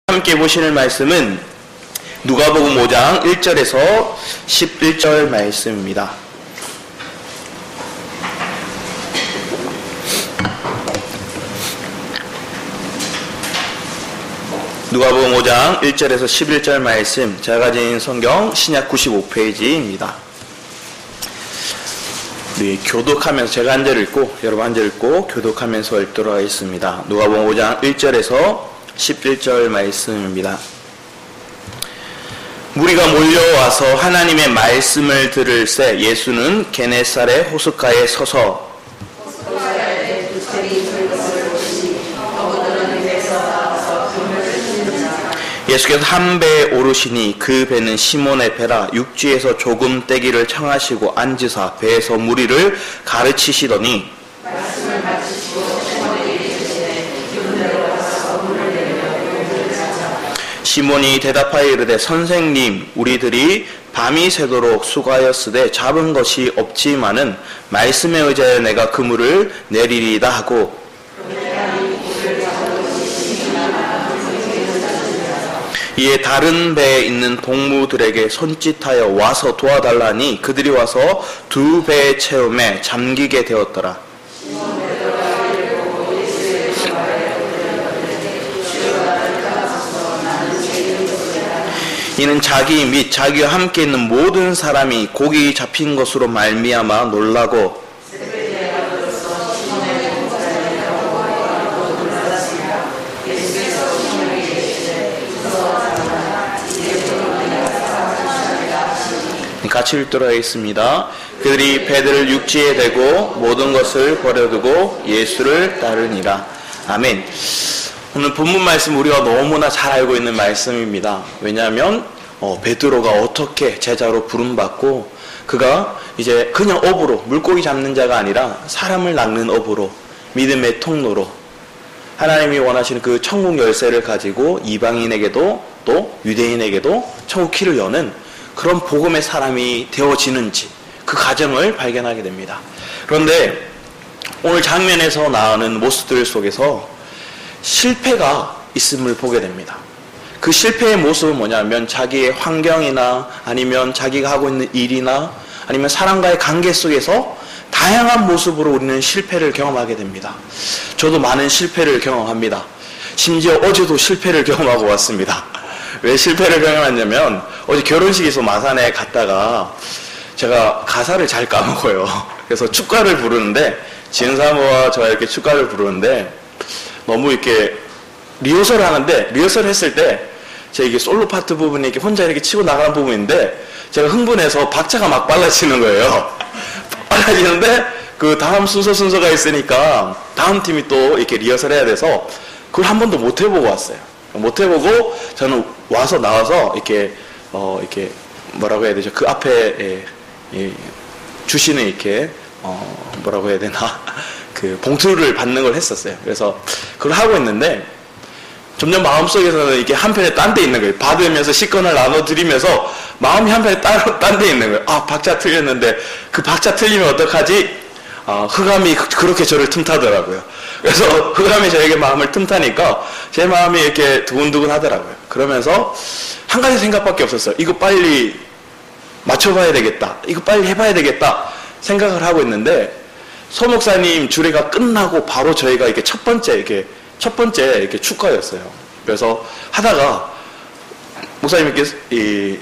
함께 보실 말씀은 누가복음 5장 1절에서 11절 말씀입니다. 누가복음 5장 1절에서 11절 말씀, 제가 가진 성경 신약 95페이지입니다. 우리 교독하면서 제가 한 절 읽고 여러분 한 절 읽고 교독하면서 읽도록 하겠습니다. 누가복음 5장 1절에서 11절 말씀입니다. 무리가 몰려와서 하나님의 말씀을 들을새 예수는 게네사렛 호숫가에 서서 예수께서 한 배에 오르시니 그 배는 시몬의 배라. 육지에서 조금 떼기를 청하시고 앉으사 배에서 무리를 가르치시더니 시몬이 대답하여 이르되 선생님, 우리들이 밤이 새도록 수고하였으되 잡은 것이 없지만은 말씀에 의지하여 내가 그물을 내리리다 하고 이에 다른 배에 있는 동무들에게 손짓하여 와서 도와달라니 그들이 와서 두 배의 체험에 잠기게 되었더라. 이는 자기 및 자기와 함께 있는 모든 사람이 고기 잡힌 것으로 말미암아 놀라고 같이 읽도록 하겠습니다. 그들이 배들을 육지에 대고 모든 것을 버려두고 예수를 따르니라. 아멘. 오늘 본문 말씀 우리가 너무나 잘 알고 있는 말씀입니다. 왜냐하면 베드로가 어떻게 제자로 부름받고 그가 이제 그냥 업으로 물고기 잡는 자가 아니라 사람을 낚는 업으로 믿음의 통로로 하나님이 원하시는 그 천국 열쇠를 가지고 이방인에게도 또 유대인에게도 천국 키를 여는 그런 복음의 사람이 되어지는지 그 과정을 발견하게 됩니다. 그런데 오늘 장면에서 나오는 모습들 속에서 실패가 있음을 보게 됩니다. 그 실패의 모습은 뭐냐면 자기의 환경이나 아니면 자기가 하고 있는 일이나 아니면 사람과의 관계 속에서 다양한 모습으로 우리는 실패를 경험하게 됩니다. 저도 많은 실패를 경험합니다. 심지어 어제도 실패를 경험하고 왔습니다. 왜 실패를 경험했냐면 어제 결혼식에서 마산에 갔다가 제가 가사를 잘 까먹어요. 그래서 축가를 부르는데 지은사모와 저와 이렇게 축가를 부르는데 너무 이렇게 리허설을 하는데 리허설 했을 때 제가 이게 솔로 파트 부분이 이렇게 혼자 이렇게 치고 나가는 부분인데 제가 흥분해서 박자가 막 빨라지는 거예요. 빨라지는데 그 다음 순서가 있으니까 다음 팀이 또 이렇게 리허설 해야 돼서 그걸 한 번도 못 해보고 왔어요. 못 해보고 저는 와서 나와서 이렇게 이렇게 뭐라고 해야 되죠? 그 앞에 주시는 이렇게 뭐라고 해야 되나? 그 봉투를 받는 걸 했었어요. 그래서 그걸 하고 있는데 점점 마음속에서는 이게 한편에 딴 데 있는 거예요. 받으면서 식권을 나눠드리면서 마음이 한편에 딴 데 있는 거예요. 아, 박자 틀렸는데 그 박자 틀리면 어떡하지? 흑암이 그렇게 저를 틈타더라고요. 그래서 흑암이 저에게 마음을 틈타니까 제 마음이 이렇게 두근두근 하더라고요. 그러면서 한 가지 생각밖에 없었어요. 이거 빨리 맞춰봐야 되겠다. 이거 빨리 해봐야 되겠다. 생각을 하고 있는데 서 목사님 주례가 끝나고 바로 저희가 이렇게 첫 번째 이렇게 축가였어요. 그래서 하다가 목사님께 이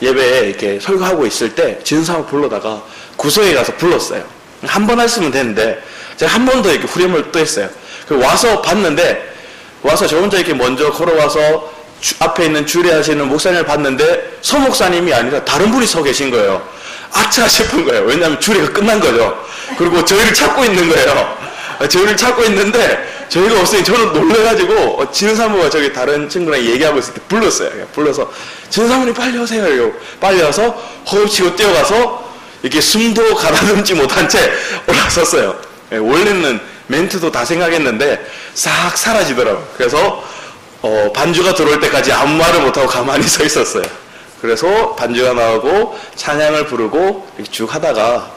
예배에 이렇게 설교하고 있을 때 지은사모 불러다가 구석에 가서 불렀어요. 한 번 했으면 되는데 제가 한 번 더 이렇게 후렴을 또 했어요. 그리고 와서 봤는데 와서 저 혼자 이렇게 먼저 걸어와서 앞에 있는 주례하시는 목사님을 봤는데 서 목사님이 아니라 다른 분이 서 계신 거예요. 아차 싶은 거예요. 왜냐하면 주례가 끝난 거죠. 그리고 저희를 찾고 있는 거예요. 저희를 찾고 있는데 저희가 없으니 저는 놀래가지고 지은사모가 저기 다른 친구랑 얘기하고 있을 때 불렀어요. 불러서 지은사모님 빨리 오세요. 빨리 와서 허겁지겁 뛰어가서 이렇게 숨도 가다듬지 못한 채 올라섰어요. 원래는 멘트도 다 생각했는데 싹 사라지더라고요. 그래서 반주가 들어올 때까지 아무 말을 못하고 가만히 서 있었어요. 그래서 반주가 나오고 찬양을 부르고 이렇게 쭉 하다가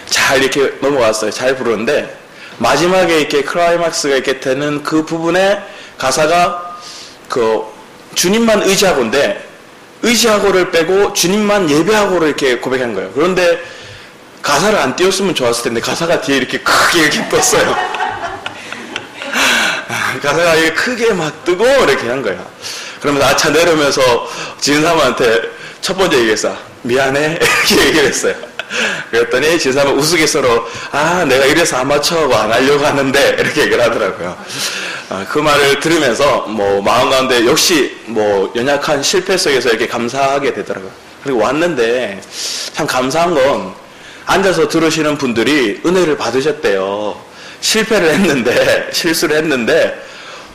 잘 이렇게 넘어갔어요. 잘 부르는데 마지막에 이렇게 클라이막스가 이렇게 되는 그 부분에 가사가 주님만 의지하고인데 의지하고를 빼고 주님만 예배하고를 이렇게 고백한 거예요. 그런데 가사를 안 띄웠으면 좋았을 텐데 가사가 뒤에 이렇게 크게 이렇게 떴어요. 가사가 이렇게 크게 막 뜨고 이렇게 한 거예요. 그러면서 아차 내려오면서 지은 사람한테 첫 번째 얘기했어. 미안해 이렇게 얘기를 했어요. 그랬더니 지은 사람은 우스갯소리로 내가 이래서 아마추어하고 안 하려고 하는데 이렇게 얘기를 하더라고요. 그 말을 들으면서 마음 가운데 역시 연약한 실패 속에서 이렇게 감사하게 되더라고요. 그리고 왔는데 참 감사한 건 앉아서 들으시는 분들이 은혜를 받으셨대요. 실수를 했는데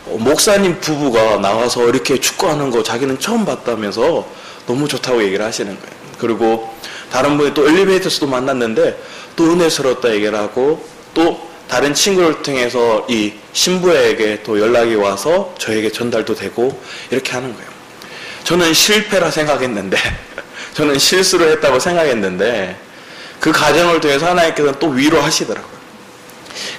목사님 부부가 나와서 이렇게 축구하는 거 자기는 처음 봤다면서 너무 좋다고 얘기를 하시는 거예요. 그리고 다른 분이 또 엘리베이터에서도 만났는데 또 은혜스럽다 얘기를 하고 또 다른 친구를 통해서 이 신부에게 또 연락이 와서 저에게 전달도 되고 이렇게 하는 거예요. 저는 실패라 생각했는데 저는 실수를 했다고 생각했는데 그 과정을 통해서 하나님께서는 또 위로하시더라고요.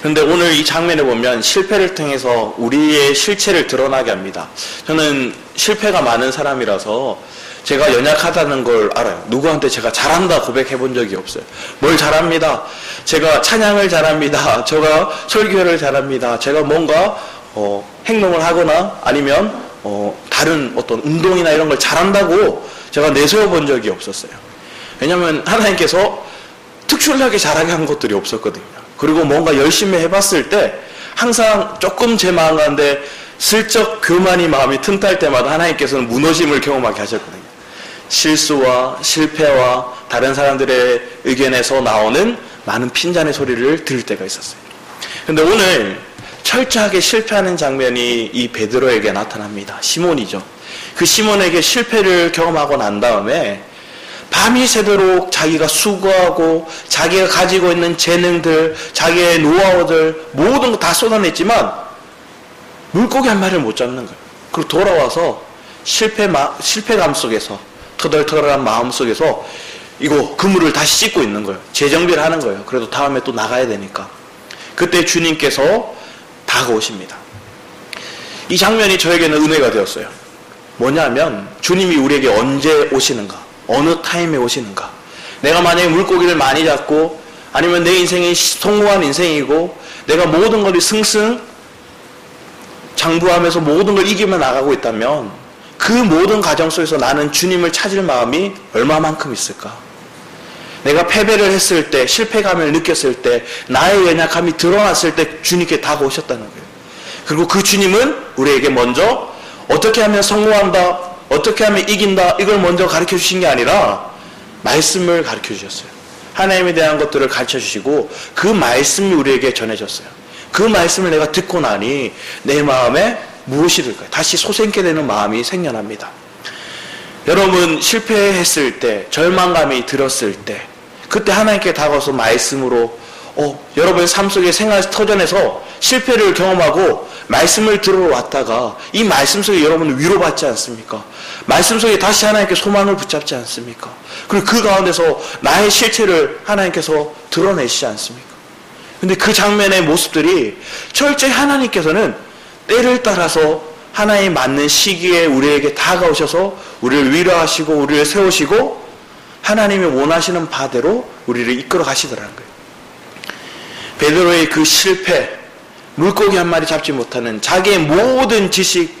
그런데 오늘 이 장면에 보면 실패를 통해서 우리의 실체를 드러나게 합니다. 저는 실패가 많은 사람이라서 제가 연약하다는 걸 알아요. 누구한테 제가 잘한다 고백해 본 적이 없어요. 뭘 잘합니다. 제가 찬양을 잘합니다. 제가 설교를 잘합니다. 제가 뭔가 행동을 하거나 아니면 다른 어떤 운동이나 이런 걸 잘한다고 제가 내세워 본 적이 없었어요. 왜냐하면 하나님께서 특출나게 잘하게 한 것들이 없었거든요. 그리고 뭔가 열심히 해봤을 때 항상 조금 제 마음 가운데 슬쩍 교만이 마음이 틈탈 때마다 하나님께서는 무너짐을 경험하게 하셨거든요. 실수와 실패와 다른 사람들의 의견에서 나오는 많은 핀잔의 소리를 들을 때가 있었어요. 그런데 오늘 철저하게 실패하는 장면이 이 베드로에게 나타납니다. 시몬이죠. 그 시몬에게 실패를 경험하고 난 다음에 밤이 새도록 자기가 수고하고 자기가 가지고 있는 재능들, 자기의 노하우들 모든 거 다 쏟아냈지만 물고기 한 마리를 못 잡는 거예요. 그리고 돌아와서 실패감 속에서 터덜터덜한 마음 속에서 이거 그물을 다시 씻고 있는 거예요. 재정비를 하는 거예요. 그래도 다음에 또 나가야 되니까. 그때 주님께서 다가오십니다. 이 장면이 저에게는 은혜가 되었어요. 뭐냐면 주님이 우리에게 언제 오시는가, 어느 타임에 오시는가. 내가 만약에 물고기를 많이 잡고 아니면 내 인생이 성공한 인생이고 내가 모든 걸 승승 장구하면서 모든 걸 이기며 나가고 있다면 그 모든 과정 속에서 나는 주님을 찾을 마음이 얼마만큼 있을까? 내가 패배를 했을 때, 실패감을 느꼈을 때, 나의 연약함이 드러났을 때 주님께 다가오셨다는 거예요. 그리고 그 주님은 우리에게 먼저 어떻게 하면 성공한다, 어떻게 하면 이긴다, 이걸 먼저 가르쳐 주신 게 아니라 말씀을 가르쳐 주셨어요. 하나님에 대한 것들을 가르쳐 주시고 그 말씀이 우리에게 전해졌어요. 그 말씀을 내가 듣고 나니 내 마음에 무엇이 들까요? 다시 솟게 되는 마음이 생겨납니다. 여러분 실패했을 때, 절망감이 들었을 때 그때 하나님께 다가와서 말씀으로 여러분의 삶 속의 생활 터전에서 실패를 경험하고 말씀을 들어왔다가 이 말씀 속에 여러분은 위로받지 않습니까? 말씀 속에 다시 하나님께 소망을 붙잡지 않습니까? 그리고 그 가운데서 나의 실체를 하나님께서 드러내시지 않습니까? 근데 그 장면의 모습들이 철저히 하나님께서는 때를 따라서 하나님 맞는 시기에 우리에게 다가오셔서 우리를 위로하시고 우리를 세우시고 하나님이 원하시는 바대로 우리를 이끌어 가시더라는 거예요. 베드로의 그 실패, 물고기 한 마리 잡지 못하는 자기의 모든 지식,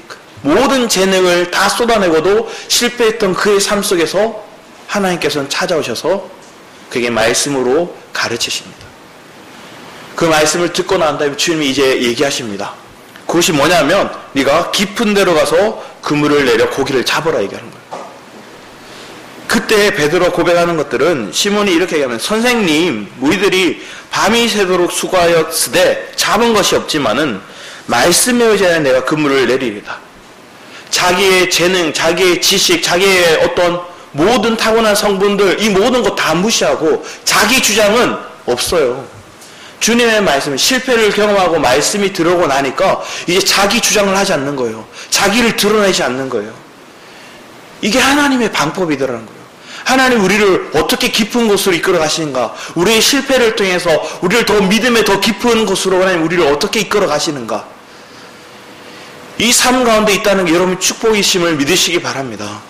모든 재능을 다 쏟아내고도 실패했던 그의 삶 속에서 하나님께서는 찾아오셔서 그에게 말씀으로 가르치십니다. 그 말씀을 듣고 난 다음에 주님이 이제 얘기하십니다. 그것이 뭐냐면 네가 깊은 데로 가서 그물을 내려 고기를 잡아라 얘기하는 거예요. 그때 베드로 고백하는 것들은 시몬이 이렇게 얘기하면 선생님 우리들이 밤이 새도록 수고하였으되 잡은 것이 없지만은 말씀에 의지하여 내가 그물을 내리리다. 자기의 재능, 자기의 지식, 자기의 어떤 모든 타고난 성분들 이 모든 것 다 무시하고 자기 주장은 없어요. 주님의 말씀은 실패를 경험하고 말씀이 들어오고 나니까 이제 자기 주장을 하지 않는 거예요. 자기를 드러내지 않는 거예요. 이게 하나님의 방법이더라는 거예요. 하나님 우리를 어떻게 깊은 곳으로 이끌어 가시는가, 우리의 실패를 통해서 우리를 더 믿음의 더 깊은 곳으로 하나님 우리를 어떻게 이끌어 가시는가. 이 삶 가운데 있다는 게 여러분 축복이심을 믿으시기 바랍니다.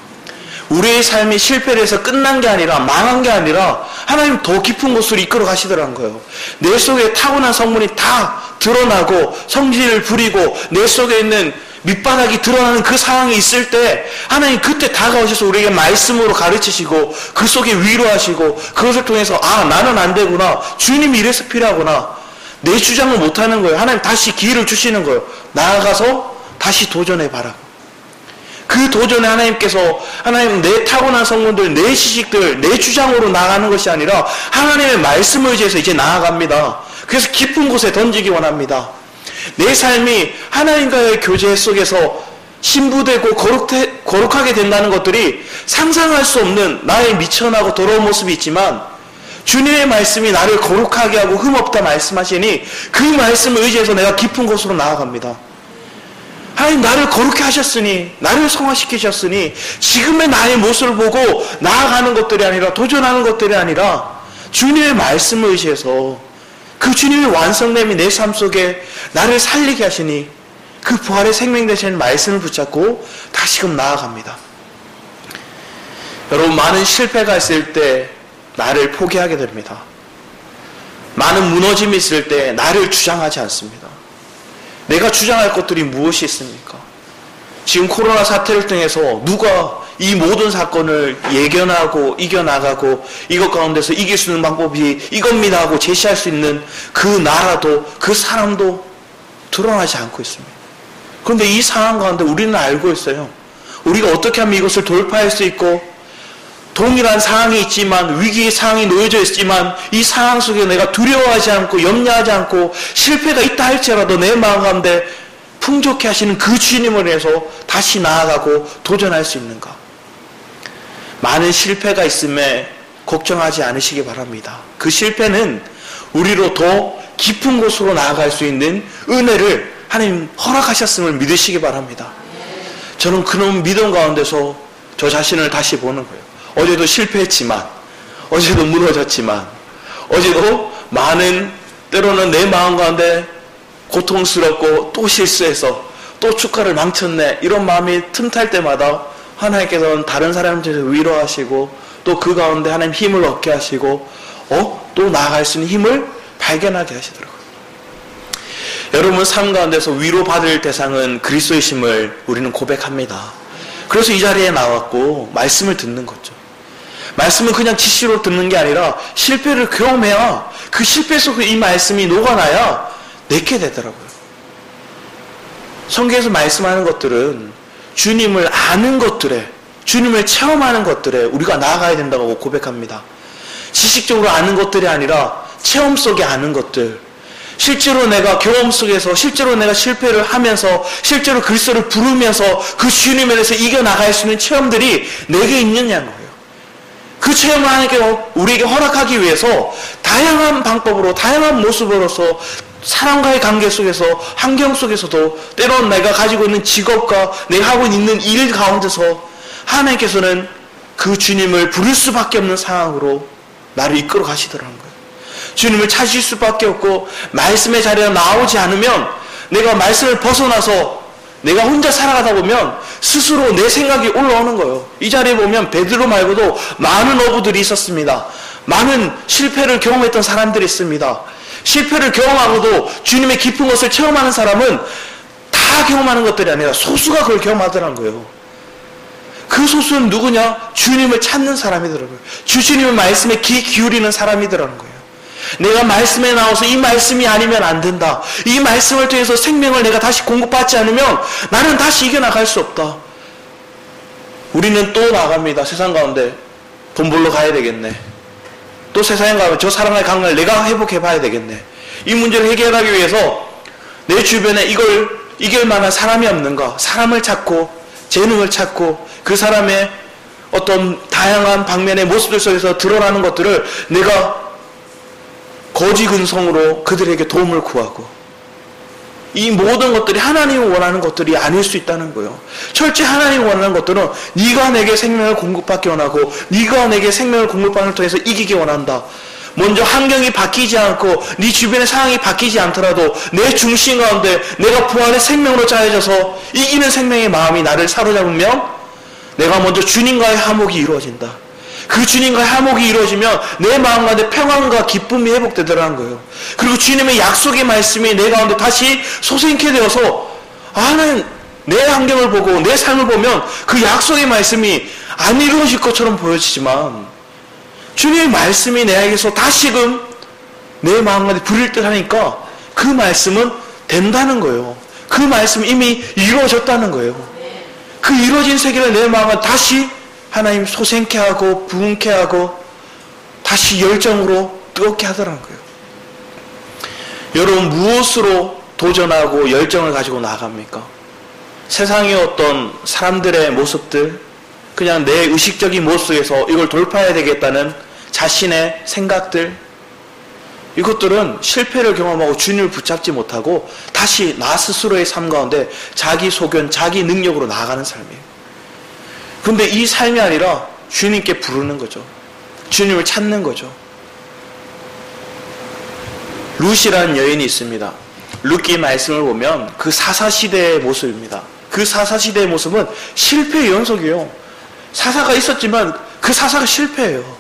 우리의 삶이 실패를 해서 끝난 게 아니라 망한 게 아니라 하나님 더 깊은 곳으로 이끌어 가시더라는 거예요. 내 속에 타고난 성분이 다 드러나고 성질을 부리고 내 속에 있는 밑바닥이 드러나는 그 상황이 있을 때 하나님 그때 다가오셔서 우리에게 말씀으로 가르치시고 그 속에 위로하시고 그것을 통해서 아 나는 안 되구나, 주님이 이래서 필요하구나, 내 주장을 못하는 거예요. 하나님 다시 기회를 주시는 거예요. 나아가서 다시 도전해봐라. 그 도전에 하나님께서 하나님 내 타고난 성분들, 내 지식들, 내 주장으로 나가는 것이 아니라 하나님의 말씀을 의지해서 이제 나아갑니다. 그래서 깊은 곳에 던지기 원합니다. 내 삶이 하나님과의 교제 속에서 신부되고 거룩하게 된다는 것들이 상상할 수 없는 나의 미천하고 더러운 모습이 있지만 주님의 말씀이 나를 거룩하게 하고 흠없다 말씀하시니 그 말씀을 의지해서 내가 깊은 곳으로 나아갑니다. 하나님 나를 거룩해 하셨으니, 나를 성화시키셨으니 지금의 나의 모습을 보고 나아가는 것들이 아니라, 도전하는 것들이 아니라 주님의 말씀을 의지해서 그 주님의 완성됨이 내 삶 속에 나를 살리게 하시니 그 부활의 생명 되시는 말씀을 붙잡고 다시금 나아갑니다. 여러분, 많은 실패가 있을 때 나를 포기하게 됩니다. 많은 무너짐이 있을 때 나를 주장하지 않습니다. 내가 주장할 것들이 무엇이 있습니까? 지금 코로나 사태를 통해서 누가 이 모든 사건을 예견하고 이겨나가고 이것 가운데서 이길 수 있는 방법이 이겁니다 하고 제시할 수 있는 그 나라도 그 사람도 드러나지 않고 있습니다. 그런데 이 상황 가운데 우리는 알고 있어요. 우리가 어떻게 하면 이것을 돌파할 수 있고 동일한 상황이 있지만, 위기의 상황이 놓여져 있지만 이 상황 속에 내가 두려워하지 않고 염려하지 않고 실패가 있다 할지라도 내 마음 가운데 풍족해 하시는 그 주님을 위해서 다시 나아가고 도전할 수 있는가? 많은 실패가 있음에 걱정하지 않으시기 바랍니다. 그 실패는 우리로 더 깊은 곳으로 나아갈 수 있는 은혜를 하나님 허락하셨음을 믿으시기 바랍니다. 저는 그런 믿음 가운데서 저 자신을 다시 보는 거예요. 어제도 실패했지만, 어제도 무너졌지만, 어제도 많은 때로는 내 마음 가운데 고통스럽고 또 실수해서 또 축가를 망쳤네 이런 마음이 틈탈 때마다 하나님께서는 다른 사람들에서 위로하시고 또 그 가운데 하나님 힘을 얻게 하시고 또 나아갈 수 있는 힘을 발견하게 하시더라고요. 여러분 삶 가운데서 위로받을 대상은 그리스도이심을 우리는 고백합니다. 그래서 이 자리에 나왔고 말씀을 듣는 거죠. 말씀은 그냥 지시로 듣는 게 아니라 실패를 경험해야 그 실패 속에 이 말씀이 녹아나야 내게 되더라고요. 성경에서 말씀하는 것들은 주님을 아는 것들에, 주님을 체험하는 것들에 우리가 나아가야 된다고 고백합니다. 지식적으로 아는 것들이 아니라 체험 속에 아는 것들, 실제로 내가 경험 속에서 실제로 내가 실패를 하면서 실제로 그리스도를 부르면서 그 주님에 대해서 이겨나갈 수 있는 체험들이 내게 있느냐는 거예요. 그 체험을 하나님께 우리에게 허락하기 위해서 다양한 방법으로 다양한 모습으로서 사람과의 관계 속에서 환경 속에서도 때로는 내가 가지고 있는 직업과 내가 하고 있는 일 가운데서 하나님께서는 그 주님을 부를 수밖에 없는 상황으로 나를 이끌어 가시더라는 거예요. 주님을 찾을 수밖에 없고 말씀의 자리에 나오지 않으면 내가 말씀을 벗어나서 내가 혼자 살아가다 보면 스스로 내 생각이 올라오는 거예요. 이 자리에 보면 베드로 말고도 많은 어부들이 있었습니다. 많은 실패를 경험했던 사람들이 있습니다. 실패를 경험하고도 주님의 깊은 것을 체험하는 사람은 다 경험하는 것들이 아니라 소수가 그걸 경험하더라는 거예요. 그 소수는 누구냐? 주님을 찾는 사람이더라고요. 주님의 말씀에 귀 기울이는 사람이더라는 거예요. 내가 말씀에 나와서 이 말씀이 아니면 안 된다. 이 말씀을 통해서 생명을 내가 다시 공급받지 않으면 나는 다시 이겨나갈 수 없다. 우리는 또 나갑니다. 세상 가운데 돈 벌러 가야 되겠네. 또 세상에 가면 저 사랑의 강을 내가 회복해 봐야 되겠네. 이 문제를 해결하기 위해서 내 주변에 이걸 이길 만한 사람이 없는가? 사람을 찾고 재능을 찾고 그 사람의 어떤 다양한 방면의 모습들 속에서 드러나는 것들을 내가 거지근성으로 그들에게 도움을 구하고, 이 모든 것들이 하나님이 원하는 것들이 아닐 수 있다는 거예요. 철저히 하나님이 원하는 것들은 네가 내게 생명을 공급받기 원하고 네가 내게 생명을 공급받는 통해서 이기기 원한다. 먼저 환경이 바뀌지 않고 네 주변의 상황이 바뀌지 않더라도 내 중심 가운데 내가 부활의 생명으로 짜여져서 이기는 생명의 마음이 나를 사로잡으면 내가 먼저 주님과의 화목이 이루어진다. 그 주님과의 화목이 이루어지면 내 마음 가운데 평안과 기쁨이 회복되더라는 거예요. 그리고 주님의 약속의 말씀이 내 가운데 다시 솟아있게 되어서 나는 내 환경을 보고 내 삶을 보면 그 약속의 말씀이 안 이루어질 것처럼 보여지지만 주님의 말씀이 내게서 다시금 내 마음 가운데 불일 듯 하니까 그 말씀은 된다는 거예요. 그 말씀이 이미 이루어졌다는 거예요. 그 이루어진 세계를 내 마음을 다시 하나님 솟아있게 하고 부흥케 하고 다시 열정으로 뜨겁게 하더라는 거예요. 여러분 무엇으로 도전하고 열정을 가지고 나아갑니까? 세상의 어떤 사람들의 모습들, 그냥 내 의식적인 모습 속에서 이걸 돌파해야 되겠다는 자신의 생각들, 이것들은 실패를 경험하고 주님을 붙잡지 못하고 다시 나 스스로의 삶 가운데 자기 소견, 자기 능력으로 나아가는 삶이에요. 그런데 이 삶이 아니라 주님께 부르는 거죠. 주님을 찾는 거죠. 룻이라는 여인이 있습니다. 룻기 말씀을 보면 그 사사시대의 모습입니다. 그 사사시대의 모습은 실패의 연속이에요. 사사가 있었지만 그 사사가 실패예요.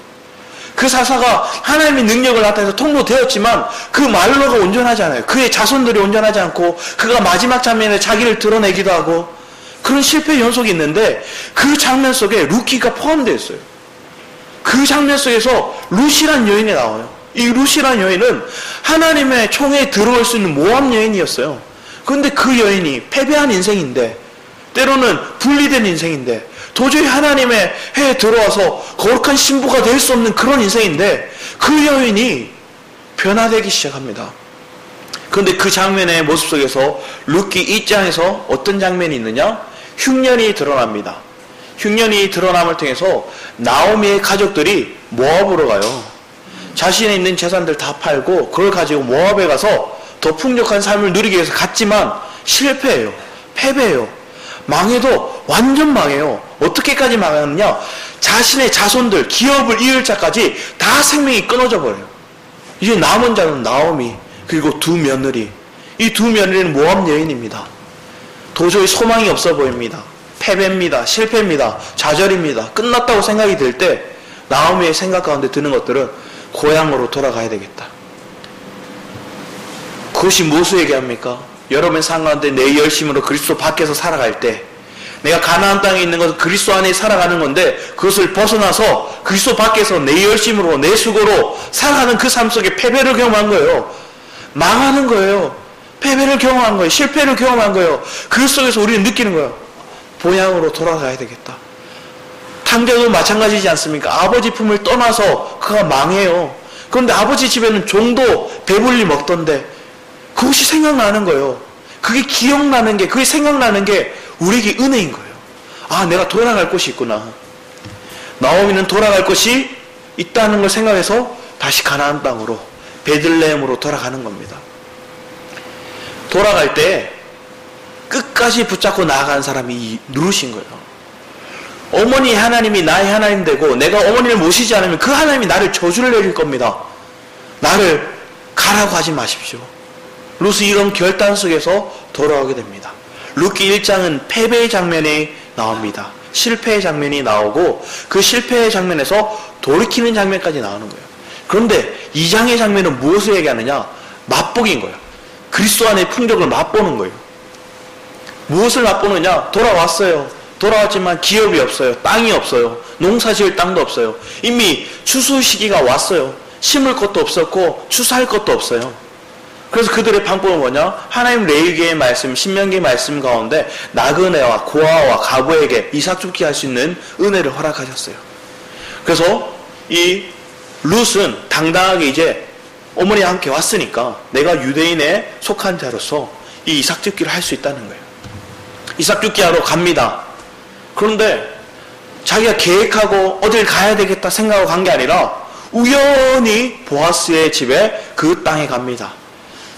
그 사사가 하나님의 능력을 나타내서 통로되었지만 그 말로가 온전하지 않아요. 그의 자손들이 온전하지 않고 그가 마지막 장면에 자기를 드러내기도 하고 그런 실패의 연속이 있는데 그 장면 속에 룻기가 포함되어 있어요. 그 장면 속에서 룻이란 여인이 나와요. 이 룻이란 여인은 하나님의 총에 들어올 수 있는 모함 여인이었어요. 그런데 그 여인이 패배한 인생인데 때로는 분리된 인생인데 도저히 하나님의 해에 들어와서 거룩한 신부가 될 수 없는 그런 인생인데 그 여인이 변화되기 시작합니다. 그런데 그 장면의 모습 속에서 룻기 1장에서 어떤 장면이 있느냐? 흉년이 드러납니다. 흉년이 드러남을 통해서 나오미의 가족들이 모압으로 가요. 자신에 있는 재산들 다 팔고 그걸 가지고 모압에 가서 더 풍족한 삶을 누리기 위해서 갔지만 실패해요. 패배해요. 망해도 완전 망해요. 어떻게까지 망하느냐? 자신의 자손들, 기업을 이을 자까지 다 생명이 끊어져 버려요. 이제 남은 자는 나오미 그리고 두 며느리. 이 두 며느리는 모압 여인입니다. 도저히 소망이 없어 보입니다. 패배입니다. 실패입니다. 좌절입니다. 끝났다고 생각이 들 때 나오미의 생각 가운데 드는 것들은 고향으로 돌아가야 되겠다. 그것이 무엇을 얘기합니까? 여러분의 삶 가운데 내 열심으로 그리스도 밖에서 살아갈 때 내가 가나안 땅에 있는 것은 그리스도 안에 살아가는 건데 그것을 벗어나서 그리스도 밖에서 내 열심으로 내 수고로 살아가는 그 삶 속에 패배를 경험한 거예요. 망하는 거예요. 패배를 경험한 거예요. 실패를 경험한 거예요. 그 속에서 우리는 느끼는 거예요. 본향으로 돌아가야 되겠다. 탕자도 마찬가지지 않습니까? 아버지 품을 떠나서 그가 망해요. 그런데 아버지 집에는 종도 배불리 먹던데 그것이 생각나는 거예요. 그게 기억나는 게, 그게 생각나는 게 우리에게 은혜인 거예요. 아, 내가 돌아갈 곳이 있구나. 나오미는 돌아갈 곳이 있다는 걸 생각해서 다시 가나안 땅으로, 베들레헴으로 돌아가는 겁니다. 돌아갈 때 끝까지 붙잡고 나아간 사람이 누르신 거예요. 어머니 하나님이 나의 하나님 되고 내가 어머니를 모시지 않으면 그 하나님이 나를 저주를 내릴 겁니다. 나를 가라고 하지 마십시오. 룻이 이런 결단 속에서 돌아오게 됩니다. 룻기 1장은 패배의 장면이 나옵니다. 실패의 장면이 나오고 그 실패의 장면에서 돌이키는 장면까지 나오는 거예요. 그런데 2장의 장면은 무엇을 얘기하느냐? 맛보기인 거예요. 그리스도 안의 풍족을 맛보는 거예요. 무엇을 맛보느냐? 돌아왔어요. 돌아왔지만 기업이 없어요. 땅이 없어요. 농사 지을 땅도 없어요. 이미 추수 시기가 왔어요. 심을 것도 없었고 추수할 것도 없어요. 그래서 그들의 방법은 뭐냐? 하나님 레위기의 말씀, 신명기의 말씀 가운데 나그네와 고아와 가부에게 이삭 죽게 할 수 있는 은혜를 허락하셨어요. 그래서 이 룻은 당당하게 이제 어머니와 함께 왔으니까 내가 유대인에 속한 자로서 이 이삭 죽기를 할 수 있다는 거예요. 이삭 죽기 하러 갑니다. 그런데 자기가 계획하고 어딜 가야 되겠다 생각하고 간 게 아니라 우연히 보아스의 집에 그 땅에 갑니다.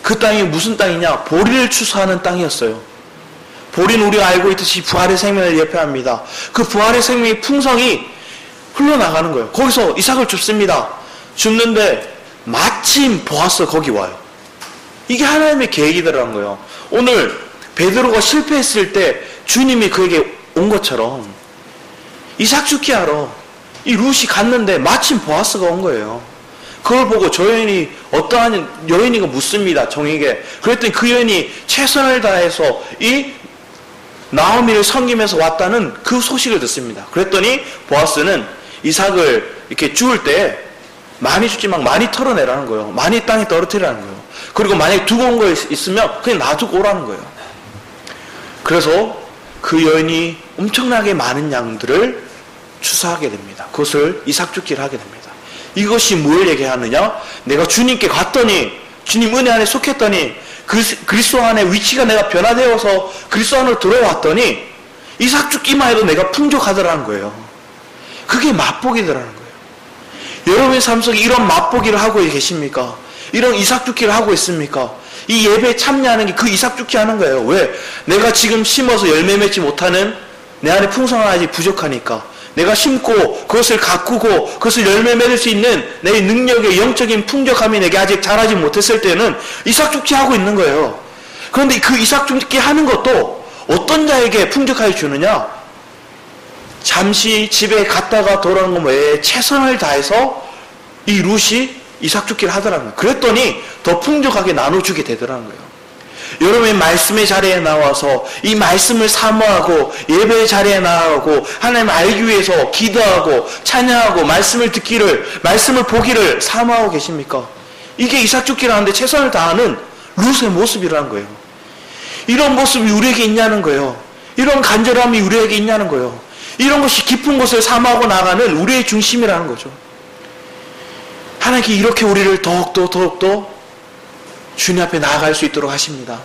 그 땅이 무슨 땅이냐? 보리를 추수하는 땅이었어요. 보리는 우리가 알고 있듯이 부활의 생명을 예표합니다. 그 부활의 생명의 풍성이 흘러나가는 거예요. 거기서 이삭을 줍습니다. 줍는데 마침 보아스 거기 와요. 이게 하나님의 계획이더라는 거예요. 오늘 베드로가 실패했을 때 주님이 그에게 온 것처럼 이삭 죽게 하러 이 룻이 갔는데 마침 보아스가 온 거예요. 그걸 보고 저 여인이 어떠한 여인이가 묻습니다. 정에게. 그랬더니 그 여인이 최선을 다해서 이 나오미를 섬기면서 왔다는 그 소식을 듣습니다. 그랬더니 보아스는 이삭을 이렇게 주울 때 많이 주지만 많이 털어내라는 거예요. 많이 땅에 떨어뜨리라는 거예요. 그리고 만약에 두고 온 거 있으면 그냥 놔두고 오라는 거예요. 그래서 그 여인이 엄청나게 많은 양들을 추수하게 됩니다. 그것을 이삭 죽기를 하게 됩니다. 이것이 뭘 얘기하느냐? 내가 주님께 갔더니 주님 은혜 안에 속했더니 그리스도 안에 위치가 내가 변화되어서 그리스도 안으로 들어왔더니 이삭 죽기만 해도 내가 풍족하더라는 거예요. 그게 맛보기더라는 거예요. 여러분의 삶 속에 이런 맛보기를 하고 계십니까? 이런 이삭 죽기를 하고 있습니까? 이 예배에 참여하는 게 그 이삭 죽기 하는 거예요. 왜? 내가 지금 심어서 열매 맺지 못하는 내 안에 풍성함이 아직 부족하니까 내가 심고 그것을 가꾸고 그것을 열매 맺을 수 있는 내 능력의 영적인 풍족함이 내게 아직 자라지 못했을 때는 이삭 죽기 하고 있는 거예요. 그런데 그 이삭 죽기 하는 것도 어떤 자에게 풍족하게 주느냐? 잠시 집에 갔다가 돌아오는 것 외에 최선을 다해서 이 룻이 이삭 죽기를 하더라는 거예요. 그랬더니 더 풍족하게 나눠주게 되더라는 거예요. 여러분의 말씀의 자리에 나와서 이 말씀을 사모하고 예배의 자리에 나가고 하나님 알기 위해서 기도하고 찬양하고 말씀을 듣기를 말씀을 보기를 사모하고 계십니까? 이게 이삭 죽기를 하는데 최선을 다하는 룻의 모습이라는 거예요. 이런 모습이 우리에게 있냐는 거예요. 이런 간절함이 우리에게 있냐는 거예요. 이런 것이 깊은 곳을 사모하고 나가는 우리의 중심이라는 거죠. 하나님께 이렇게 우리를 더욱더 주님 앞에 나아갈 수 있도록 하십니다.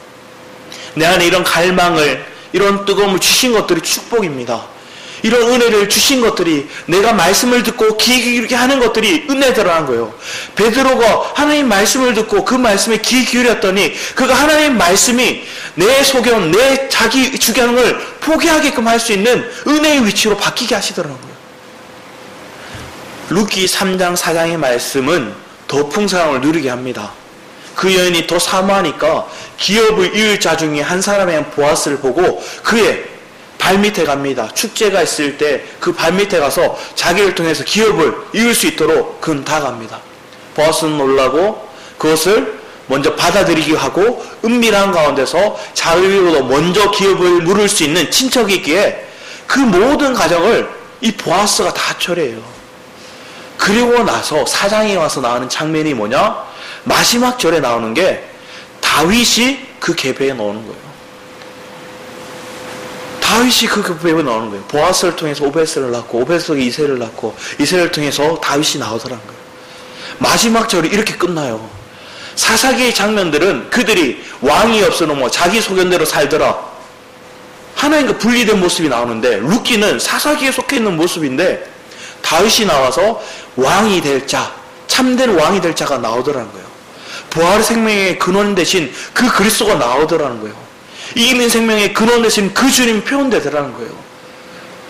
내 안에 이런 갈망을, 이런 뜨거움을 주신 것들이 축복입니다. 이런 은혜를 주신 것들이 내가 말씀을 듣고 귀 기울이게 하는 것들이 은혜더라는 거예요. 베드로가 하나님 말씀을 듣고 그 말씀에 귀 기울였더니 그가 하나님 말씀이 내 소견, 내 자기 주견을 포기하게끔 할 수 있는 은혜의 위치로 바뀌게 하시더라고요. 루키 3장 4장의 말씀은 더 풍성함을 누리게 합니다. 그 여인이 더 사모하니까 기업을 이을 자 중에 한 사람의 보아스를 보고 그의 발밑에 갑니다. 축제가 있을 때 그 발밑에 가서 자기를 통해서 기업을 이을 수 있도록 그는 다가갑니다. 보아스는 놀라고 그것을 먼저 받아들이기 하고 은밀한 가운데서 자기보다 먼저 기업을 물을 수 있는 친척이기에 그 모든 과정을 이 보아스가 다 처리해요. 그리고 나서 사장에 와서 나오는 장면이 뭐냐? 마지막 절에 나오는 게 다윗이 그 계배에 나오는 거예요. 다윗이 그 계배에 나오는 거예요. 보아스를 통해서 오베스를 낳고 오베스가 이새를 낳고 이새를 통해서 다윗이 나오더라는 거예요. 마지막 절이 이렇게 끝나요. 사사기의 장면들은 그들이 왕이 없어도 뭐 자기 소견대로 살더라. 하나님과 분리된 모습이 나오는데 루키는 사사기에 속해 있는 모습인데 다윗이 나와서 왕이 될 자, 참된 왕이 될 자가 나오더라는 거예요. 부활의 생명의 근원 대신 그 그리스도가 나오더라는 거예요. 이기는 생명의 근원 대신 그 주님이 표현되더라는 거예요.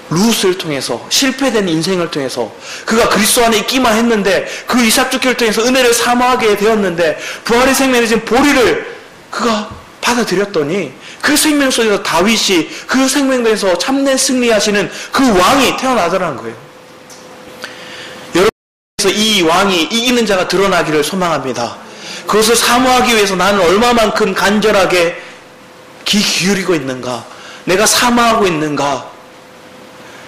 룻을 통해서 실패된 인생을 통해서 그가 그리스도 안에 있기만 했는데 그 이삭 죽기를 통해서 은혜를 사모하게 되었는데 부활의 생명의 대신 보리를 그가 받아들였더니 그 생명 속에서 다윗이 그 생명에서 참된 승리하시는 그 왕이 태어나더라는 거예요. 여러분께서 이 왕이 이기는 자가 드러나기를 소망합니다. 그것을 사모하기 위해서 나는 얼마만큼 간절하게 귀 기울이고 있는가? 내가 사모하고 있는가?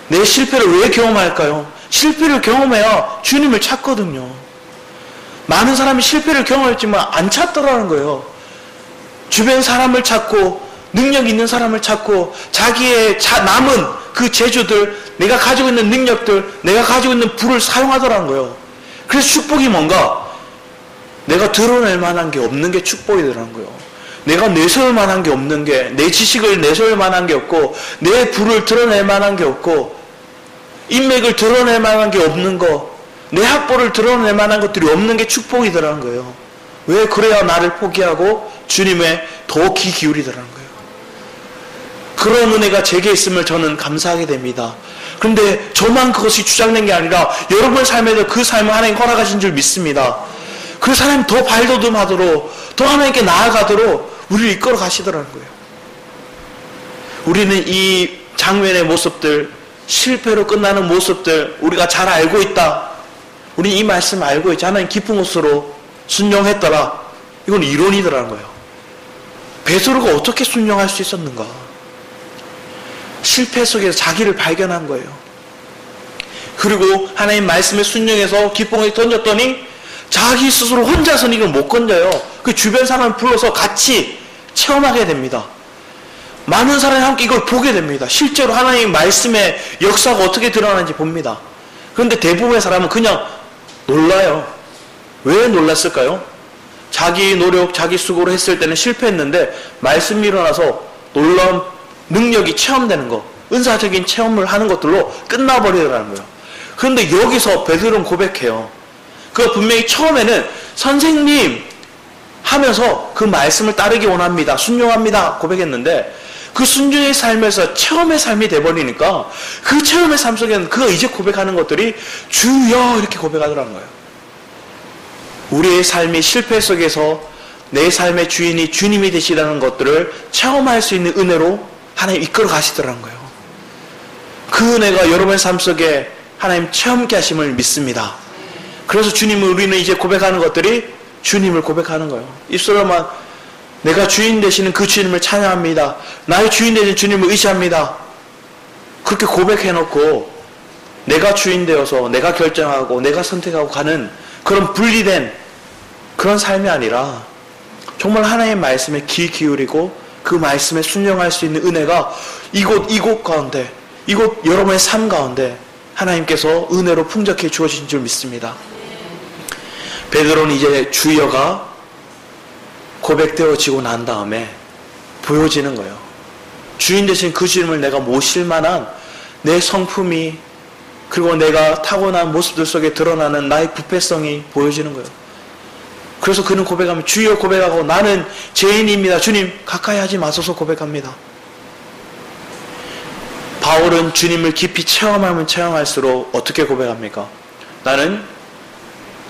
내 실패를 왜 경험할까요? 실패를 경험해야 주님을 찾거든요. 많은 사람이 실패를 경험했지만 안 찾더라는 거예요. 주변 사람을 찾고 능력 있는 사람을 찾고 자기의 남은 그 재주들, 내가 가지고 있는 능력들, 내가 가지고 있는 부를 사용하더라는 거예요. 그래서 축복이 뭔가? 내가 드러낼 만한 게 없는 게 축복이더라는 거예요. 내가 내세울 만한 게 없는 게, 내 지식을 내세울 만한 게 없고, 내 부를 드러낼 만한 게 없고, 인맥을 드러낼 만한 게 없는 거, 내 학벌을 드러낼 만한 것들이 없는 게 축복이더라는 거예요. 왜? 그래야 나를 포기하고 주님의 더 귀 기울이더라는 거예요. 그런 은혜가 제게 있음을 저는 감사하게 됩니다. 그런데 저만 그것이 주장된 게 아니라 여러분의 삶에도 그 삶을 하나님 허락하신 줄 믿습니다. 그래서 하나님 더 발돋움하도록 더 하나님께 나아가도록 우리를 이끌어 가시더라는 거예요. 우리는 이 장면의 모습들, 실패로 끝나는 모습들 우리가 잘 알고 있다. 우리는 이 말씀 알고 있지. 하나님 깊은 곳으로 순종했더라. 이건 이론이더라는 거예요. 베드로가 어떻게 순종할 수 있었는가? 실패 속에서 자기를 발견한 거예요. 그리고 하나님 말씀에 순종해서 깊은 곳에 던졌더니 자기 스스로 혼자서는 이걸 못 건져요. 그 주변 사람을 불러서 같이 체험하게 됩니다. 많은 사람이 함께 이걸 보게 됩니다. 실제로 하나님 말씀의 역사가 어떻게 드러나는지 봅니다. 그런데 대부분의 사람은 그냥 놀라요. 왜 놀랐을까요? 자기 노력, 자기 수고로 했을 때는 실패했는데 말씀이 일어나서 놀라운 능력이 체험되는 거, 은사적인 체험을 하는 것들로 끝나버리더라는 거예요. 그런데 여기서 베드로는 고백해요. 그가 분명히 처음에는 선생님 하면서 그 말씀을 따르기 원합니다. 순종합니다. 고백했는데 그 순종의 삶에서 체험의 삶이 돼버리니까 그 체험의 삶 속에는 그가 이제 고백하는 것들이 주여 이렇게 고백하더라는 거예요. 우리의 삶이 실패 속에서 내 삶의 주인이 주님이 되시다는 것들을 체험할 수 있는 은혜로 하나님 이끌어 가시더라는 거예요. 그 은혜가 여러분의 삶 속에 하나님 체험케 하심을 믿습니다. 그래서 주님을 우리는 이제 고백하는 것들이 주님을 고백하는 거예요. 입술로만 내가 주인 되시는 그 주님을 찬양합니다. 나의 주인 되신 주님을 의지합니다. 그렇게 고백해놓고 내가 주인 되어서 내가 결정하고 내가 선택하고 가는 그런 분리된 그런 삶이 아니라 정말 하나님의 말씀에 귀 기울이고 그 말씀에 순종할 수 있는 은혜가 이곳 가운데 이곳 여러분의 삶 가운데 하나님께서 은혜로 풍족해 주어진 줄 믿습니다. 베드로는 이제 주여가 고백되어지고 난 다음에 보여지는 거예요. 주인 되신 그 주님을 내가 모실 만한 내 성품이 그리고 내가 타고난 모습들 속에 드러나는 나의 부패성이 보여지는 거예요. 그래서 그는 고백하면 주여 고백하고 나는 죄인입니다. 주님 가까이 하지 마소서 고백합니다. 바울은 주님을 깊이 체험하면 체험할수록 어떻게 고백합니까? 나는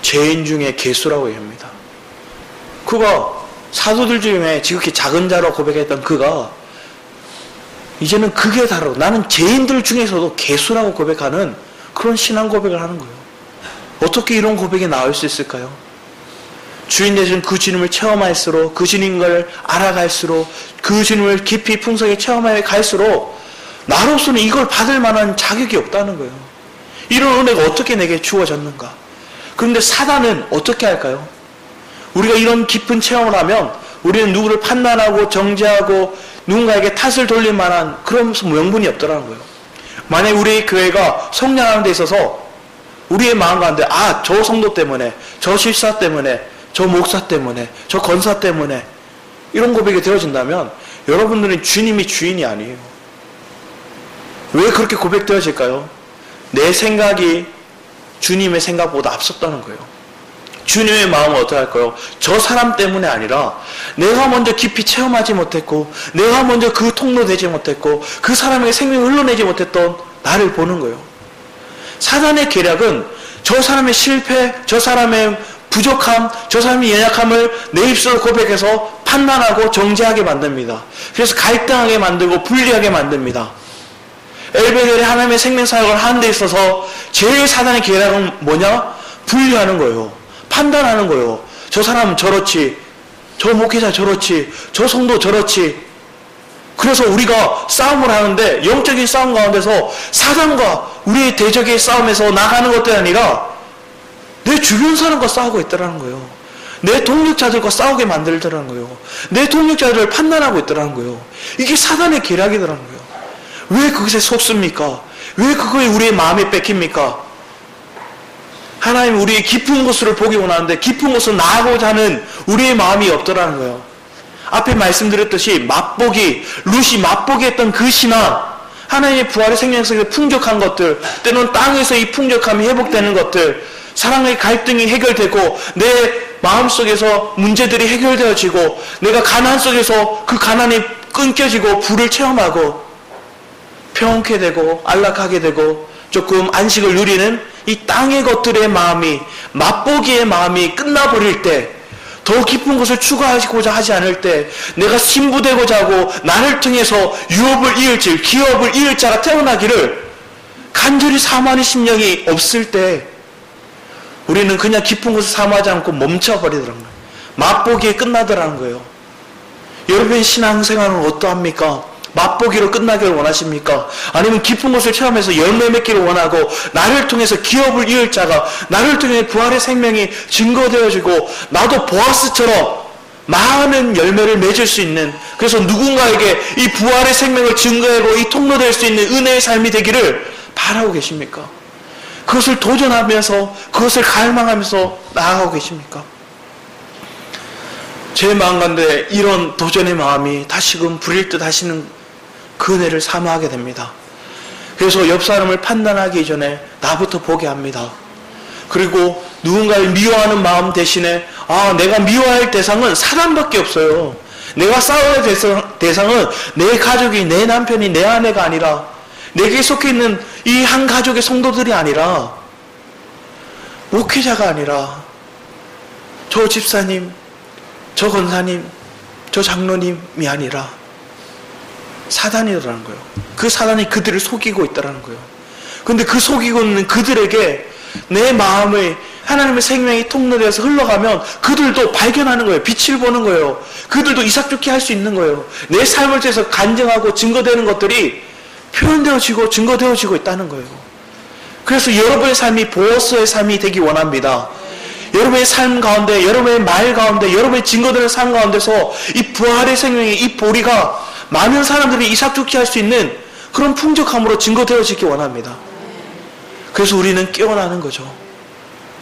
죄인 중에 괴수라고 얘기합니다. 그가 사도들 중에 지극히 작은 자로 고백했던 그가 이제는 그게 다르고 나는 죄인들 중에서도 괴수라고 고백하는 그런 신앙 고백을 하는 거예요. 어떻게 이런 고백이 나올 수 있을까요? 주인 되신 그 주님을 체험할수록 그 주님을 알아갈수록 그 주님을 깊이 풍성히 체험해 갈수록 나로서는 이걸 받을 만한 자격이 없다는 거예요. 이런 은혜가 어떻게 내게 주어졌는가? 그런데 사단은 어떻게 할까요? 우리가 이런 깊은 체험을 하면 우리는 누구를 판단하고 정죄하고 누군가에게 탓을 돌릴 만한 그런 명분이 없더라는 거예요. 만약에 우리 교회가 성장하는 데 있어서 우리의 마음 가운데 저 성도 때문에 저 실사 때문에 저 목사 때문에 저 권사 때문에 이런 고백이 되어진다면 여러분들은 주님이 주인이 아니에요. 왜 그렇게 고백되어질까요? 내 생각이 주님의 생각보다 앞섰다는 거예요. 주님의 마음은 어떻게 할까요? 저 사람 때문에 아니라 내가 먼저 깊이 체험하지 못했고 내가 먼저 그 통로 되지 못했고 그 사람에게 생명을 흘러내지 못했던 나를 보는 거예요. 사단의 계략은 저 사람의 실패, 저 사람의 부족함, 저 사람의 연약함을 내 입술로 고백해서 판단하고 정죄하게 만듭니다. 그래서 갈등하게 만들고 분리하게 만듭니다. 엘베델이 하나님의 생명사역을 하는 데 있어서 제일 사단의 계략은 뭐냐? 분리하는 거예요. 판단하는 거예요. 저 사람은 저렇지, 저 목회자 저렇지, 저 성도 저렇지. 그래서 우리가 싸움을 하는데 영적인 싸움 가운데서 사단과 우리의 대적의 싸움에서 나가는 것들이 아니라 내 주변 사람과 싸우고 있더라는 거예요. 내 동력자들과 싸우게 만들더라는 거예요. 내 동력자들을 판단하고 있더라는 거예요. 이게 사단의 계략이더라는 거예요. 왜 그것에 속습니까? 왜 그거에 우리의 마음이 뺏깁니까? 하나님 우리의 깊은 곳을 보기 원하는데 깊은 곳을 나아가고자 하는 우리의 마음이 없더라는 거예요. 앞에 말씀드렸듯이 룻이 맛보기 했던 그 신앙, 하나님의 부활의 생명 속에 풍족한 것들, 때로는 땅에서 이 풍족함이 회복되는 것들, 사랑의 갈등이 해결되고 내 마음속에서 문제들이 해결되어지고 내가 가난 속에서 그 가난이 끊겨지고 부를 체험하고 평온케 되고 안락하게 되고 조금 안식을 누리는 이 땅의 것들의 마음이, 맛보기의 마음이 끝나버릴 때, 더 깊은 것을 추구하고자 하지 않을 때, 내가 신부되고자 하고 나를 통해서 유업을 이을 질, 기업을 이을 자가 태어나기를 간절히 사모하는 심령이 없을 때, 우리는 그냥 깊은 것을 사모하지 않고 멈춰버리더라는 거예요. 맛보기에 끝나더라는 거예요. 여러분의 신앙생활은 어떠합니까? 맛보기로 끝나기를 원하십니까? 아니면 깊은 것을 체험해서 열매 맺기를 원하고, 나를 통해서 기업을 이을 자가, 나를 통해 부활의 생명이 증거되어지고, 나도 보아스처럼 많은 열매를 맺을 수 있는, 그래서 누군가에게 이 부활의 생명을 증거하고 이 통로될 수 있는 은혜의 삶이 되기를 바라고 계십니까? 그것을 도전하면서, 그것을 갈망하면서 나아가고 계십니까? 제 마음 가운데 이런 도전의 마음이 다시금 부릴 듯 하시는 그 은혜를 사모하게 됩니다. 그래서 옆 사람을 판단하기 전에 나부터 보게 합니다. 그리고 누군가를 미워하는 마음 대신에, 내가 미워할 대상은 사람밖에 없어요. 내가 싸워야 될 대상은 내 가족이, 내 남편이, 내 아내가 아니라, 내게 속해 있는 이 한 가족의 성도들이 아니라, 목회자가 아니라, 저 집사님, 저 권사님, 저 장로님이 아니라 사단이라는 거예요. 그 사단이 그들을 속이고 있다는 거예요. 그런데 그 속이고 있는 그들에게 내 마음의 하나님의 생명이 통로되어서 흘러가면 그들도 발견하는 거예요. 빛을 보는 거예요. 그들도 이삭죽게 할 수 있는 거예요. 내 삶을 통해서 간증하고 증거되는 것들이 표현되어지고 증거되어지고 있다는 거예요. 그래서 여러분의 삶이 보어스의 삶이 되기 원합니다. 여러분의 삶 가운데, 여러분의 말 가운데, 여러분의 증거되는 삶 가운데서 이 부활의 생명의 이 보리가 많은 사람들이 이삭죽게 할 수 있는 그런 풍족함으로 증거되어지기 원합니다. 그래서 우리는 깨어나는 거죠.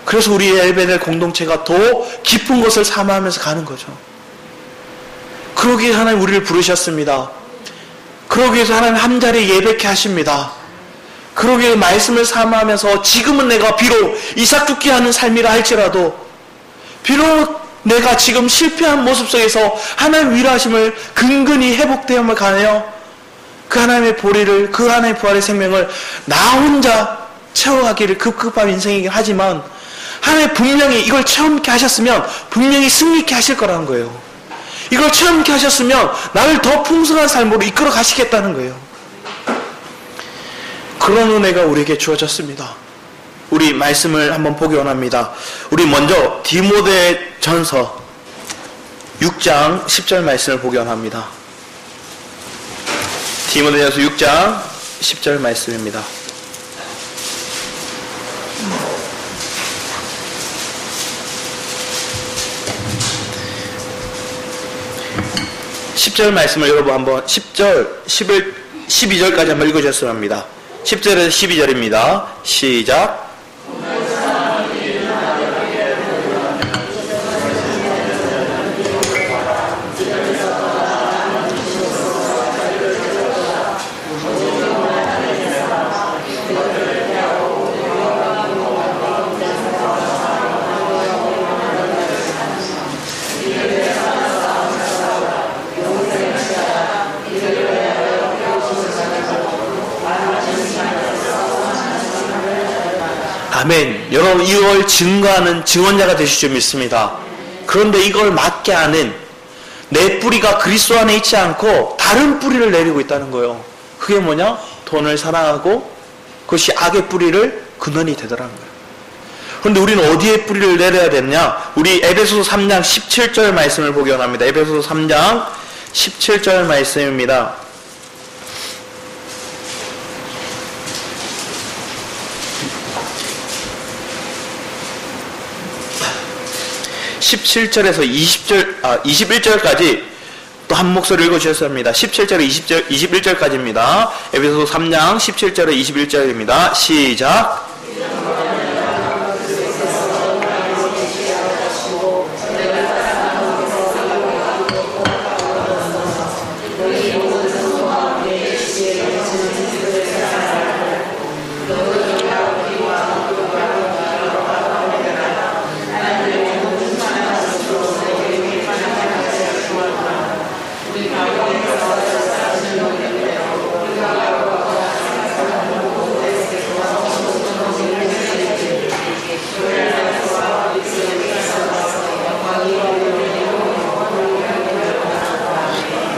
그래서 우리의 엘베델 공동체가 더 깊은 것을 사모하면서 가는 거죠. 그러기에 하나님 우리를 부르셨습니다. 그러기 위해서 하나님 한 자리에 예배케 하십니다. 그러기 위해 말씀을 사모하면서, 지금은 내가 비록 이삭죽게 하는 삶이라 할지라도, 비록 내가 지금 실패한 모습 속에서 하나님의 위로하심을 근근히 회복되어만 가네요. 그 하나님의 보리를, 그 하나님의 부활의 생명을 나 혼자 채워가기를 급급한 인생이긴 하지만, 하나님 분명히 이걸 체험케 하셨으면 분명히 승리케 하실 거라는 거예요. 이걸 체험케 하셨으면 나를 더 풍성한 삶으로 이끌어 가시겠다는 거예요. 그런 은혜가 우리에게 주어졌습니다. 우리 말씀을 한번 보기 원합니다. 우리 먼저 디모데 전서 6장 10절 말씀을 보기 원합니다. 디모데 전서 6장 10절 말씀입니다. (10절) 말씀을 여러분 한번 10절, 11, 12절까지 한번 읽어주셨으면 합니다. 10절에서 12절입니다. 시작. 아멘. 여러분, 이걸 증거하는 증언자가 되실 줄 믿습니다. 그런데 이걸 막게 하는, 내 뿌리가 그리스도 안에 있지 않고 다른 뿌리를 내리고 있다는 거예요. 그게 뭐냐? 돈을 사랑하고 그것이 악의 뿌리를 근원이 되더라는 거예요. 그런데 우리는 어디에 뿌리를 내려야 되느냐? 우리 에베소서 3장 17절 말씀을 보기 원합니다. 에베소서 3장 17절 말씀입니다. 17절에서 21절까지 또 한 목소리 읽어주셨어야 합니다. 17절에 21절까지입니다. 에베소서 3장 17절에 21절입니다. 시작.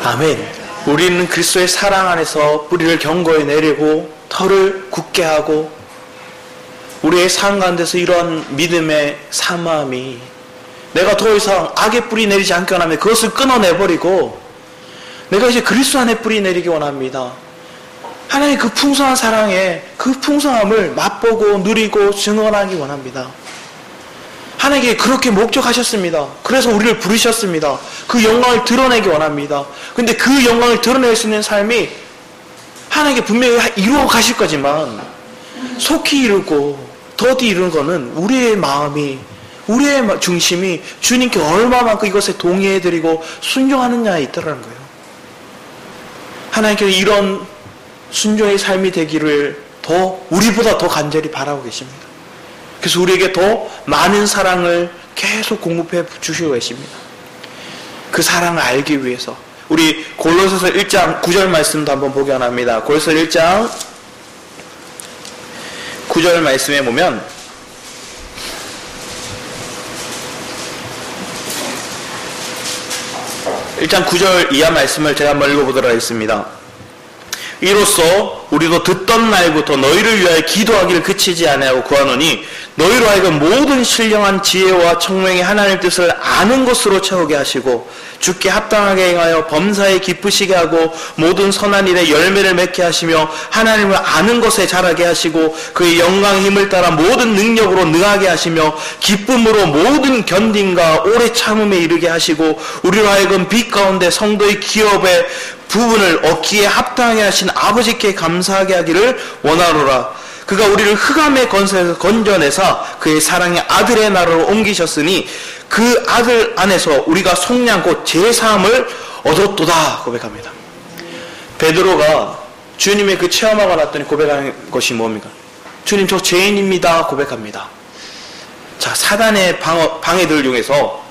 아멘. 우리는 그리스도의 사랑 안에서 뿌리를 견고히 내리고 털을 굳게 하고 우리의 삶 가운데서 이런 믿음의 사모함이 내가 더 이상 악의 뿌리 내리지 않게 원하면 그것을 끊어내버리고 내가 이제 그리스도 안에 뿌리 내리기 원합니다. 하나님의 그 풍성한 사랑에 그 풍성함을 맛보고 누리고 증언하기 원합니다. 하나님께 그렇게 목적하셨습니다. 그래서 우리를 부르셨습니다. 그 영광을 드러내기 원합니다. 근데 그 영광을 드러낼 수 있는 삶이 하나님께 분명히 이루어 가실 거지만 속히 이루고 더디 이루는 거는 우리의 마음이 우리의 중심이 주님께 얼마만큼 이것에 동의해드리고 순종하느냐에 있더라는 거예요. 하나님께서 이런 순종의 삶이 되기를 우리보다 더 간절히 바라고 계십니다. 그래서 우리에게 더 많은 사랑을 계속 공급해 주시고 계십니다. 그 사랑을 알기 위해서 우리 골로새서 1장 9절 말씀도 한번 보기 원합니다. 골로새 1장 9절 말씀에 보면 일단 9절 이하 말씀을 제가 한번 읽어보도록 하겠습니다. 이로써 우리도 듣던 날부터 너희를 위하여 기도하기를 그치지 아니하고 구하노니 너희로 하여금 모든 신령한 지혜와 청명의 하나님의 뜻을 아는 것으로 채우게 하시고 주께 합당하게 행하여 범사에 기쁘시게 하고 모든 선한 일에 열매를 맺게 하시며 하나님을 아는 것에 자라게 하시고 그의 영광의 힘을 따라 모든 능력으로 능하게 하시며 기쁨으로 모든 견딘과 오래 참음에 이르게 하시고 우리로 하여금 빛 가운데 성도의 기업의 부분을 얻기에 합당하게 하신 아버지께 감사하게 하기를 원하노라. 그가 우리를 흑암의 권세에서 건져내사 그의 사랑의 아들의 나라로 옮기셨으니 그 아들 안에서 우리가 속량 곧 제사함을 얻었도다 고백합니다. 베드로가 주님의 그 체험하고 났더니 고백한 것이 뭡니까? 주님 저 죄인입니다 고백합니다. 자, 사단의 방해들 중에서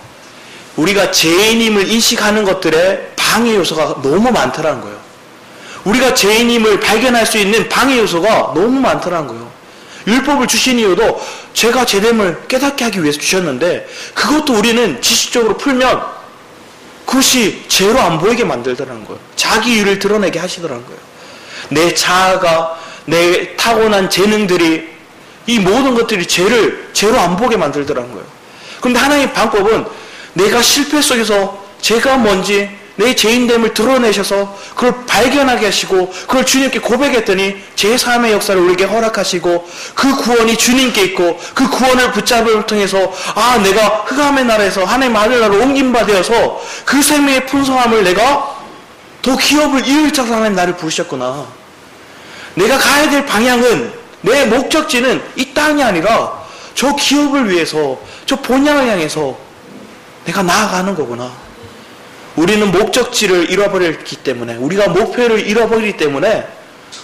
우리가 죄인임을 인식하는 것들의 방해 요소가 너무 많더라는 거예요. 우리가 죄인임을 발견할 수 있는 방해 요소가 너무 많더라는 거예요. 율법을 주신 이유도 죄가 죄됨을 깨닫게 하기 위해서 주셨는데 그것도 우리는 지식적으로 풀면 그것이 죄로 안 보이게 만들더라는 거예요. 자기 이유를 드러내게 하시더라는 거예요. 내 자아가 내 타고난 재능들이 이 모든 것들이 죄로 안 보게 만들더라는 거예요. 그런데 하나님의 방법은 내가 실패 속에서 죄가 뭔지 내 죄인됨을 드러내셔서 그걸 발견하게 하시고 그걸 주님께 고백했더니 제3의 역사를 우리에게 허락하시고 그 구원이 주님께 있고 그 구원을 붙잡음을 통해서 내가 흑암의 나라에서 하나님 아들 나라로 옮김바 되어서 그 생명의 풍성함을 내가 더 기업을 이룰 자로 하나님 나를 부르셨구나. 내가 가야 될 방향은 내 목적지는 이 땅이 아니라 저 기업을 위해서 저 본향을 향해서 내가 나아가는 거구나. 우리는 목적지를 잃어버렸기 때문에 우리가 목표를 잃어버리기 때문에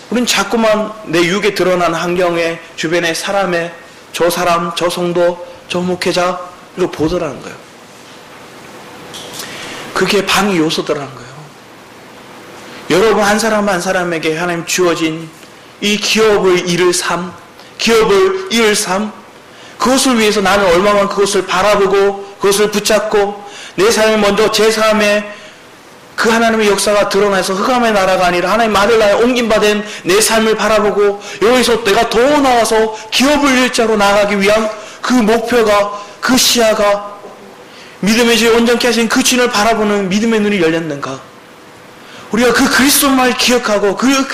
우리는 자꾸만 내 육에 드러난 환경에 주변의 사람의 저 사람, 저 성도, 저 목회자 이거 보더라는 거예요. 그게 방해 요소더라는 거예요. 여러분 한 사람 한 사람에게 하나님 주어진 이 기업을 이룰 삶 그것을 위해서 나는 얼마만 그것을 바라보고 그것을 붙잡고 내 삶을 먼저 제3의 그 하나님의 역사가 드러나서 흑암의 나라가 아니라 하나님 아들 나라에 옮김받은 내 삶을 바라보고 여기서 내가 더 나아가서 기업을 일자로 나아가기 위한 그 목표가 그 시야가 믿음의 죄 온전케 하신 그 주님을 바라보는 믿음의 눈이 열렸는가? 우리가 그 그리스도만을 기억하고 그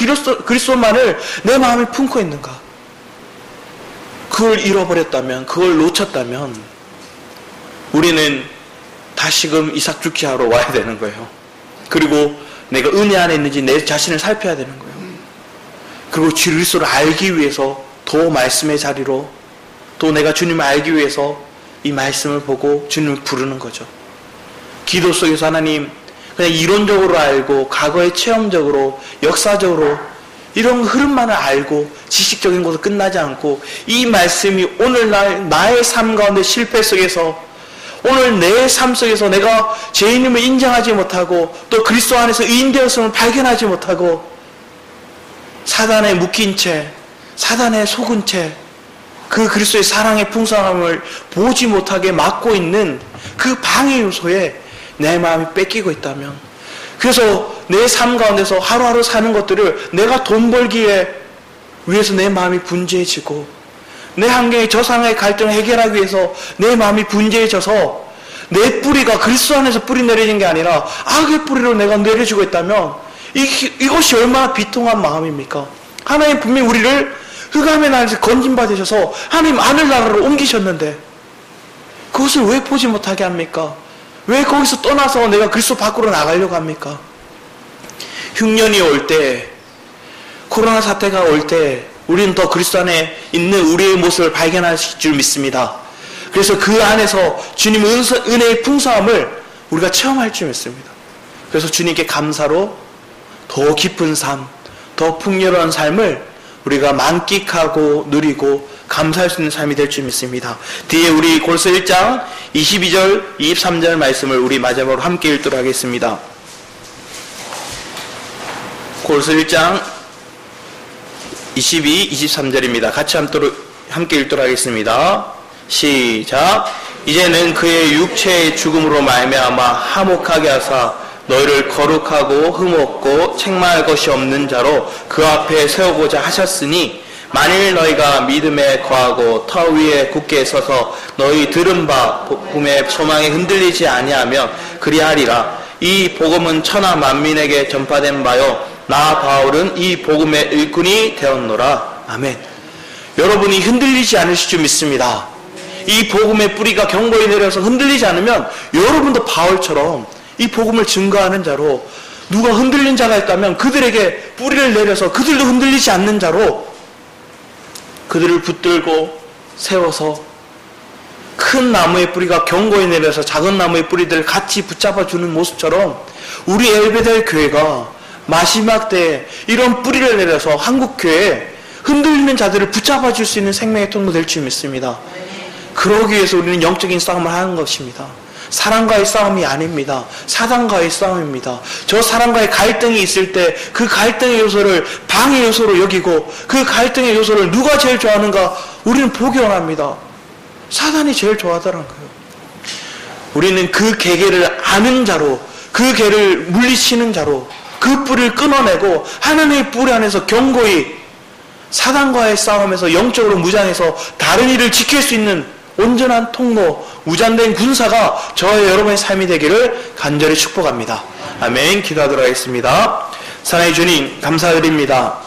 그리스도만을 내 마음에 품고 있는가? 그걸 잃어버렸다면, 그걸 놓쳤다면 우리는 다시금 이삭 죽기 하러 와야 되는 거예요. 그리고 내가 은혜 안에 있는지 내 자신을 살펴야 되는 거예요. 그리고 그리스도를 알기 위해서 더 말씀의 자리로 또 내가 주님을 알기 위해서 이 말씀을 보고 주님을 부르는 거죠. 기도 속에서 하나님 그냥 이론적으로 알고 과거의 체험적으로 역사적으로 이런 흐름만을 알고 지식적인 것으로 끝나지 않고 이 말씀이 오늘날 나의 삶 가운데 실패 속에서 오늘 내 삶 속에서 내가 죄인임을 인정하지 못하고 또 그리스도 안에서 의인되었음을 발견하지 못하고 사단에 묶인 채 사단에 속은 채 그 그리스도의 사랑의 풍성함을 보지 못하게 막고 있는 그 방해 요소에 내 마음이 뺏기고 있다면 그래서 내 삶 가운데서 하루하루 사는 것들을 내가 돈 벌기에 위해서 내 마음이 분주해지고, 내 환경의 저상의 갈등을 해결하기 위해서 내 마음이 분주해져서 내 뿌리가 그리스도 안에서 뿌리 내리는 게 아니라 악의 뿌리로 내가 내려주고 있다면 이것이 얼마나 비통한 마음입니까? 하나님 분명히 우리를 흑암의 나라에서 건진받으셔서 하나님 하늘나라로 옮기셨는데 그것을 왜 보지 못하게 합니까? 왜 거기서 떠나서 내가 그리스도 밖으로 나가려고 합니까? 흉년이 올 때, 코로나 사태가 올 때 우리는 더 그리스도 안에 있는 우리의 모습을 발견하실 줄 믿습니다. 그래서 그 안에서 주님의 은혜의 풍성함을 우리가 체험할 줄 믿습니다. 그래서 주님께 감사로 더 깊은 삶, 더 풍요로운 삶을 우리가 만끽하고 누리고 감사할 수 있는 삶이 될 줄 믿습니다. 뒤에 우리 골서 1장 22절 23절 말씀을 우리 마지막으로 함께 읽도록 하겠습니다. 골서 1장 22, 23절입니다. 같이 함께 읽도록 하겠습니다. 시작. 이제는 그의 육체의 죽음으로 말미암아 화목하게 하사 너희를 거룩하고 흠없고 책망할 것이 없는 자로 그 앞에 세우고자 하셨으니 만일 너희가 믿음에 거하고 터 위에 굳게 서서 너희 들은 바 복음의 소망에 흔들리지 아니하면 그리하리라. 이 복음은 천하 만민에게 전파된 바요 나 바울은 이 복음의 일꾼이 되었노라. 아멘. 여러분이 흔들리지 않으실 줄 믿습니다. 이 복음의 뿌리가 견고히 내려서 흔들리지 않으면 여러분도 바울처럼 이 복음을 증거하는 자로, 누가 흔들린 자가 있다면 그들에게 뿌리를 내려서 그들도 흔들리지 않는 자로 그들을 붙들고 세워서 큰 나무의 뿌리가 견고히 내려서 작은 나무의 뿌리들을 같이 붙잡아주는 모습처럼 우리 엘베델 교회가 마지막 때에 이런 뿌리를 내려서 한국교회에 흔들리는 자들을 붙잡아줄 수 있는 생명의 통로 될 줄 믿습니다. 그러기 위해서 우리는 영적인 싸움을 하는 것입니다. 사람과의 싸움이 아닙니다. 사단과의 싸움입니다. 저 사람과의 갈등이 있을 때 그 갈등의 요소를 방해 요소로 여기고 그 갈등의 요소를 누가 제일 좋아하는가 우리는 보기 원합니다. 사단이 제일 좋아하더라고요. 우리는 그 계계를 아는 자로, 그 계를 물리치는 자로 그 뿌리를 끊어내고 하나님의 뿌리 안에서 견고히 사단과의 싸움에서 영적으로 무장해서 다른 일을 지킬 수 있는 온전한 통로, 무장된 군사가 저와 여러분의 삶이 되기를 간절히 축복합니다. 아멘. 기도하도록 하겠습니다. 사랑의 주님 감사드립니다.